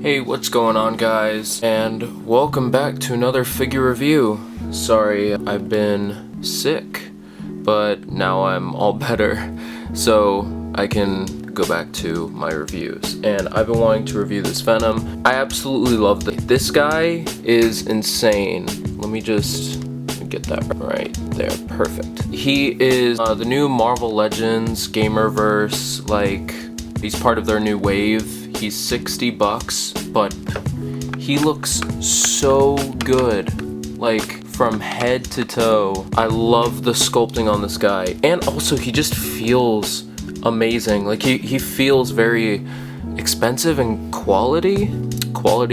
Hey, what's going on, guys? And welcome back to another figure review. Sorry, I've been sick, but now I'm all better, so I can go back to my reviews. And I've been wanting to review this Venom. I absolutely love this guy is insane. Let me just get that right there. Perfect. He is the new Marvel Legends Gamerverse, like he's part of their new wave. He's $60, but he looks so good, like from head to toe. I love the sculpting on this guy, and also he just feels amazing. Like he feels very expensive and quality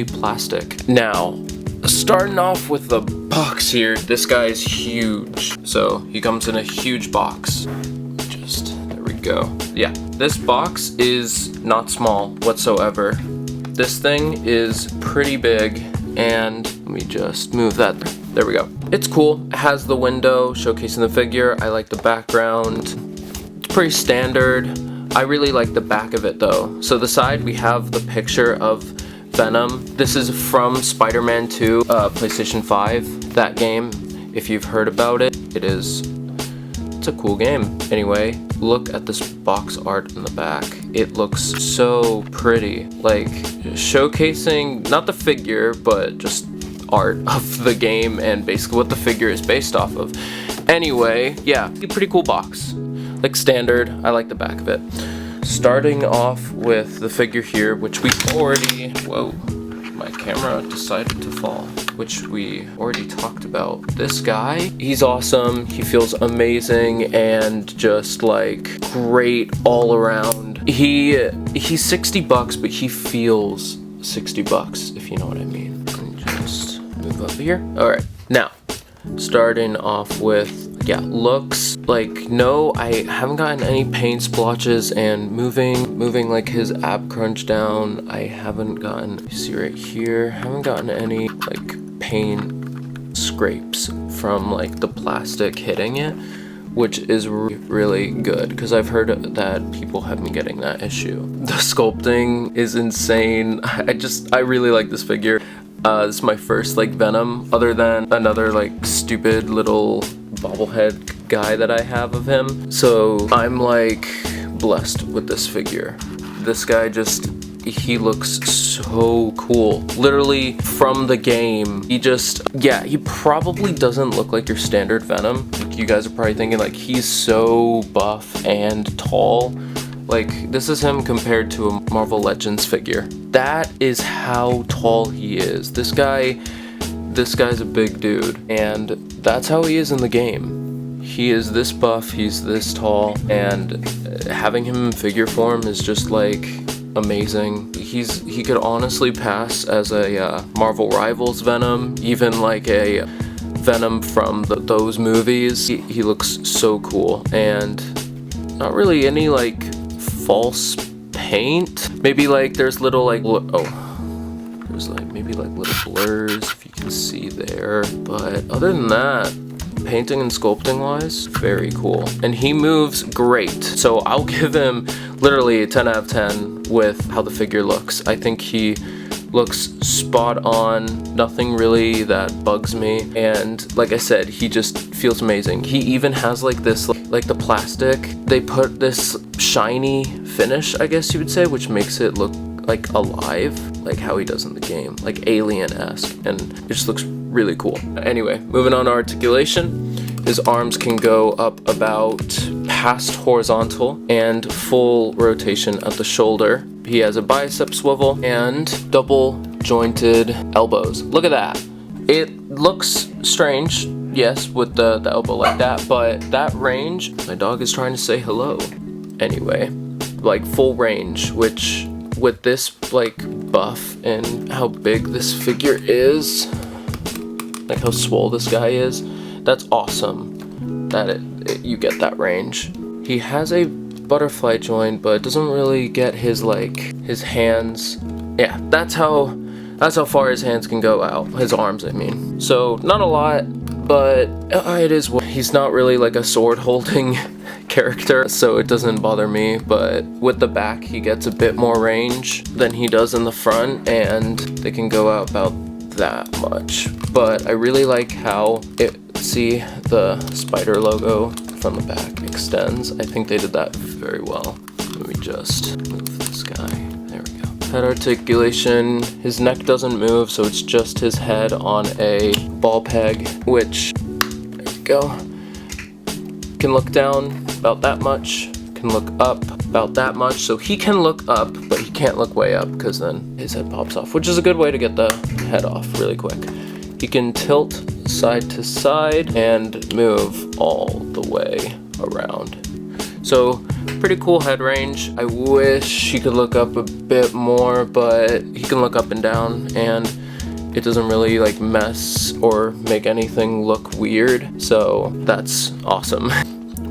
plastic. Now, starting off with the box here, this guy is huge. So he comes in a huge box. There we go. Yeah, this box is not small whatsoever. This thing is pretty big, and let me just move that. There we go. It's cool. It has the window showcasing the figure. I like the background. It's pretty standard. I really like the back of it though. So the side, we have the picture of Venom. This is from Spider-Man 2, PlayStation 5. That game, if you've heard about it, it's a cool game. Anyway, look at this box art in the back. It looks so pretty. Like, showcasing, not the figure, but just art of the game and basically what the figure is based off of. Anyway, yeah, pretty cool box. Like standard, I like the back of it. Starting off with the figure here, which we already, whoa, my camera decided to fall, which we already talked about. This guy, he's awesome, he feels amazing, and just like great all around. He's $60, but he feels $60, if you know what I mean. Let me just move up here. Alright, now, starting off with, yeah, looks like, no, I haven't gotten any paint splotches, and moving like his ab crunch down, I haven't gotten, you see right here, haven't gotten any like paint scrapes from like the plastic hitting it, which is really good because I've heard that people have been getting that issue. The sculpting is insane. I really like this figure. This is my first like Venom, other than another like stupid little bobblehead guy that I have of him. So I'm like blessed with this figure. This guy he looks so cool. Literally from the game, he probably doesn't look like your standard Venom. Like, you guys are probably thinking like he's so buff and tall. Like, this is him compared to a Marvel Legends figure. That is how tall he is. This guy's a big dude, and that's how he is in the game. He is this buff, he's this tall, and having him in figure form is just like amazing. He could honestly pass as a Marvel Rivals Venom, even like a Venom from those movies. He looks so cool, and not really any like false paint. Maybe like there's little like there's like maybe like little blurs, if you can see there, but other than that, painting and sculpting wise, very cool. And he moves great, so I'll give him literally a 10 out of 10 with how the figure looks. I think he looks spot on, nothing really that bugs me, and like I said, he just feels amazing. He even has like this, like the plastic, they put this shiny finish, I guess you would say, which makes it look like alive, like how he does in the game, like alien-esque, and it just looks really cool. Anyway, moving on to articulation. His arms can go up about past horizontal and full rotation at the shoulder. He has a bicep swivel and double jointed elbows. Look at that. It looks strange, yes, with the elbow like that, but that range, my dog is trying to say hello. Anyway, like full range, which with this like buff and how big this figure is, like how swole this guy is, that's awesome that you get that range. He has a butterfly joint, but it doesn't really get his hands. Yeah, that's how far his hands can go out, his arms I mean. So not a lot, but it is. He's not really like a sword holding character, so it doesn't bother me, but with the back he gets a bit more range than he does in the front, and they can go out about that much. But I really like how see the spider logo from the back extends. I think they did that very well. Let me just move this guy. There we go. Head articulation. His neck doesn't move, so it's just his head on a ball peg, which, there we go. Can look down about that much, can look up about that much. So he can look up, but he can't look way up because then his head pops off, which is a good way to get the head off really quick. He can tilt side to side and move all the way around. So pretty cool head range. I wish he could look up a bit more, but he can look up and down, and it doesn't really like mess or make anything look weird, so that's awesome.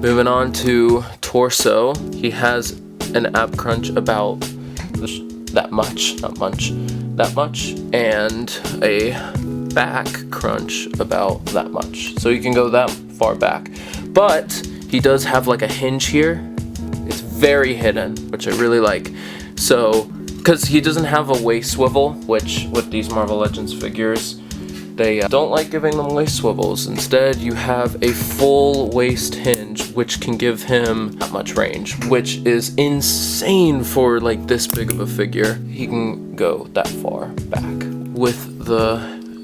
Moving on to torso. He has an ab crunch about that much, not much, that much, and a back crunch about that much. So you can go that far back, but he does have like a hinge here. It's very hidden, which I really like. So, because he doesn't have a waist swivel, which with these Marvel Legends figures, they don't like giving them waist swivels. Instead, you have a full waist hinge, which can give him that much range, which is insane for like this big of a figure. He can go that far back with the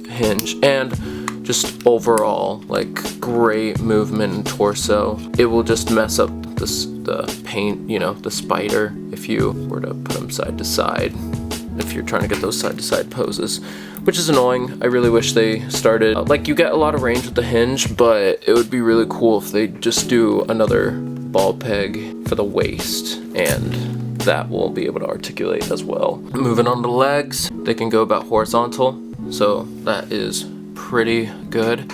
hinge, and just overall like great movement in torso. It will just mess up the paint, you know, the spider, if you were to put them side to side, if you're trying to get those side to side poses, which is annoying. I really wish they started, like, you get a lot of range with the hinge, but it would be really cool if they just do another ball peg for the waist, and that will be able to articulate as well. Moving on to legs, they can go about horizontal, so that is pretty good.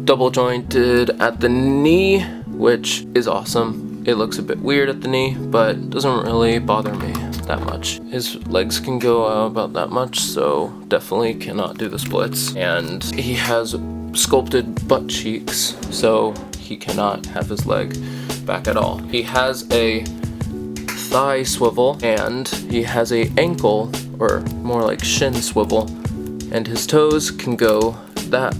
Double jointed at the knee, which is awesome. It looks a bit weird at the knee, but doesn't really bother me that much. His legs can go out about that much, so definitely cannot do the splits. And he has sculpted butt cheeks, so he cannot have his leg back at all. He has a thigh swivel, and he has a ankle, or more like shin swivel, and his toes can go that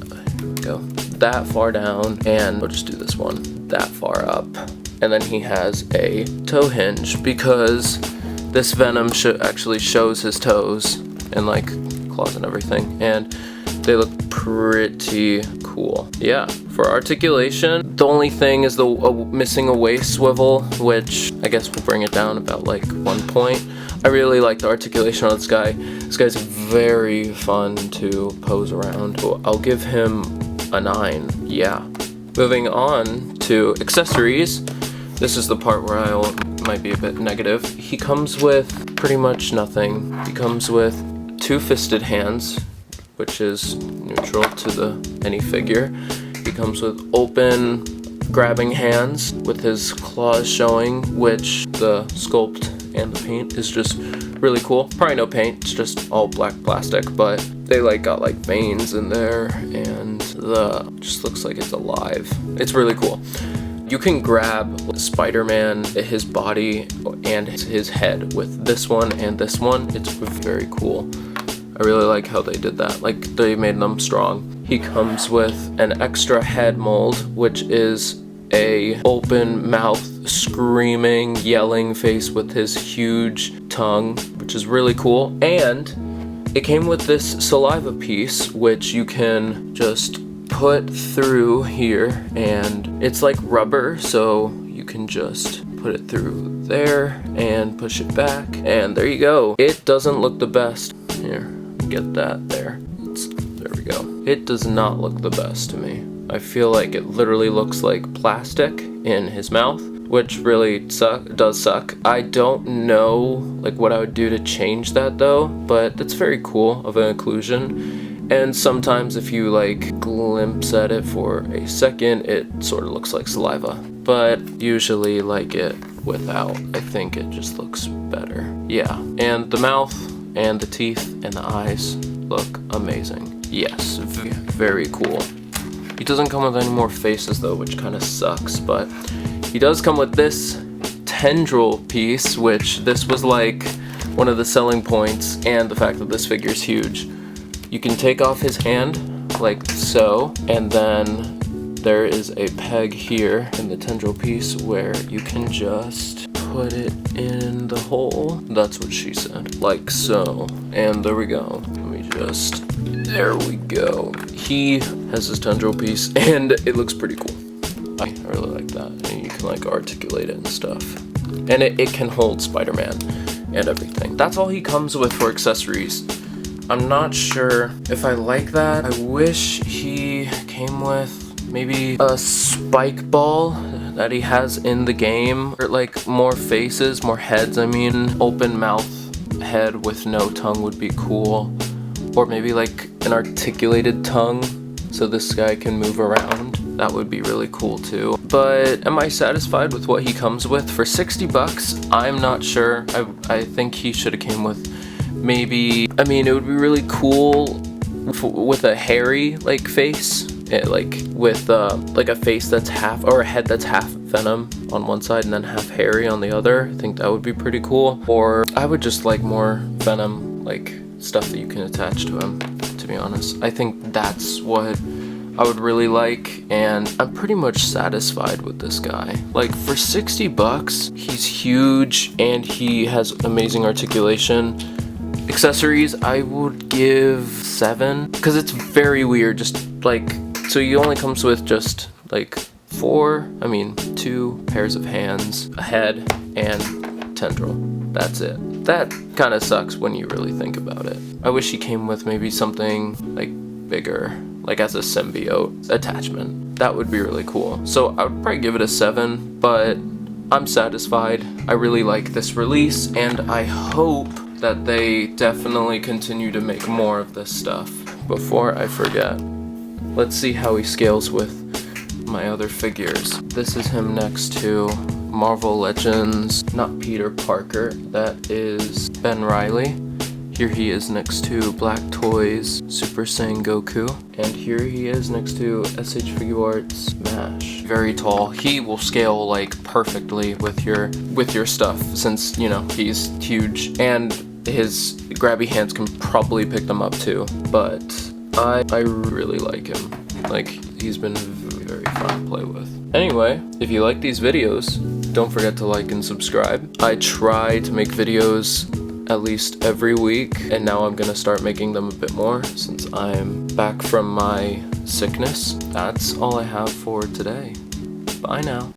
far down, and we'll just do this one that far up. And then he has a toe hinge, because this Venom actually shows his toes and like claws and everything, and they look pretty cool. Yeah, for articulation, the only thing is the missing a waist swivel, which I guess will bring it down about like 1 point. I really like the articulation on this guy. This guy's very fun to pose around. I'll give him a 9, yeah. Moving on to accessories. This is the part where I might be a bit negative. He comes with pretty much nothing. He comes with 2 fisted hands, which is neutral to any figure. He comes with open grabbing hands with his claws showing, which the sculpt and the paint is just really cool. Probably no paint, it's just all black plastic, but they like got like veins in there, and just looks like it's alive. It's really cool. You can grab Spider-Man, his body, and his head with this one and this one. It's very cool. I really like how they did that. Like, they made them strong. He comes with an extra head mold, which is a open mouth, screaming, yelling face with his huge tongue, which is really cool. And it came with this saliva piece, which you can just put through here, and it's like rubber, so you can just put it through there and push it back, and there you go. It doesn't look the best. Here, get that there. There we go. It does not look the best to me. I feel like it literally looks like plastic in his mouth, which really does suck. I don't know like what I would do to change that though, but that's very cool of an occlusion. And sometimes if you like glimpse at it for a second, it sort of looks like saliva. But usually like it without, I think it just looks better. Yeah, and the mouth and the teeth and the eyes look amazing. Yes, very cool. He doesn't come with any more faces though, which kind of sucks, but he does come with this tendril piece, which this was like one of the selling points, and the fact that this figure is huge. You can take off his hand like so, and then there is a peg here in the tendril piece where you can just put it in the hole. That's what she said, like so. And there we go. Let me just, there we go. He has his tendril piece and it looks pretty cool. I really like that. And you can like articulate it and stuff. And it can hold Spider-Man and everything. That's all he comes with for accessories. I'm not sure if I like that. I wish he came with maybe a spike ball that he has in the game, or like more faces, more heads. I mean, open mouth head with no tongue would be cool, or maybe like an articulated tongue so this guy can move around. That would be really cool too. But am I satisfied with what he comes with? For 60 bucks, I'm not sure. I think he should have came with maybe, I mean, it would be really cool with a hairy like face. Like with like a face that's half, or a head that's half Venom on one side and then half hairy on the other. I think that would be pretty cool. Or I would just like more Venom like stuff that you can attach to him, to be honest. I think that's what I would really like, and I'm pretty much satisfied with this guy. Like for 60 bucks, he's huge and he has amazing articulation. Accessories, I would give 7, because it's very weird, just like, so he only comes with just like 2 pairs of hands, a head, and tendril. That's it. That kind of sucks when you really think about it. I wish he came with maybe something like bigger, like as a symbiote attachment. That would be really cool. So I would probably give it a 7, but I'm satisfied. I really like this release, and I hope that they definitely continue to make more of this stuff. Before I forget, let's see how he scales with my other figures. This is him next to Marvel Legends, not Peter Parker, that is Ben Reilly. Here he is next to Black Toys Super Saiyan Goku, and here he is next to SH Figuarts MASH. Very tall. He will scale like perfectly with your stuff, since you know he's huge, and his grabby hands can probably pick them up too. But I really like him. Like, he's been very fun to play with. Anyway, if you like these videos, don't forget to like and subscribe. I try to make videos at least every week, and now I'm gonna start making them a bit more since I'm back from my sickness. That's all I have for today. Bye now.